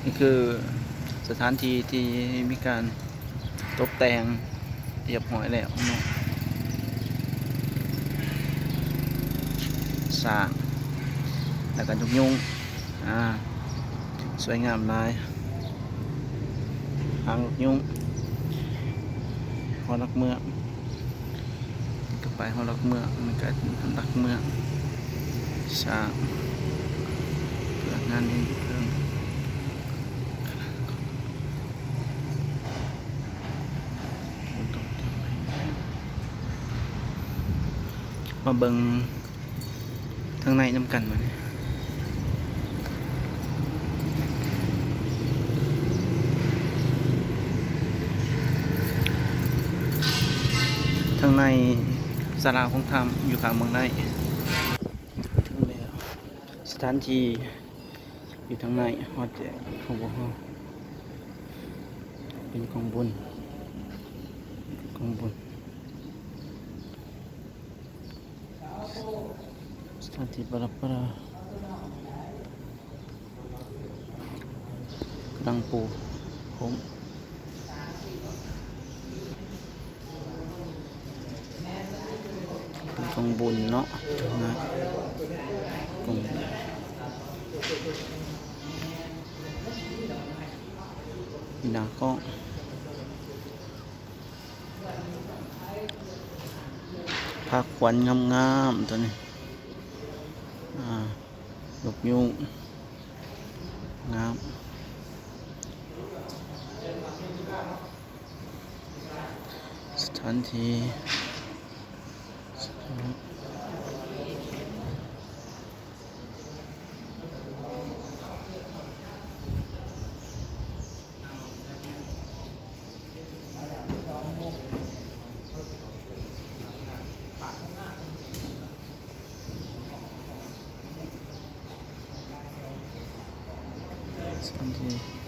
นี่คือสถานที่ที่มีการตกแต่งเรียบร้อยแล้วเนาะสร้างแล้วก็ยุงสวยงามหลายหางนกยุงหอลักเมืองก็ไปหอลักเมืองมันก็ลักเมืองสร้างเพื่องานนี้เพื่อมาเบิ่งทางในน้ำกันมาเนี่ยทางในศาลาของธรรมอยู่ข้างเมืองในถึงแล้วสถานที่อยู่ทางในฮอดแจกของพวกเราเป็นของบุญสถานที่ประดับประดาดังปูผมเป็นของบุญเนาะนะของมีนาข้องผักขวัญงามๆตัวนี้ดอกยุงงามสถานที่สถานที่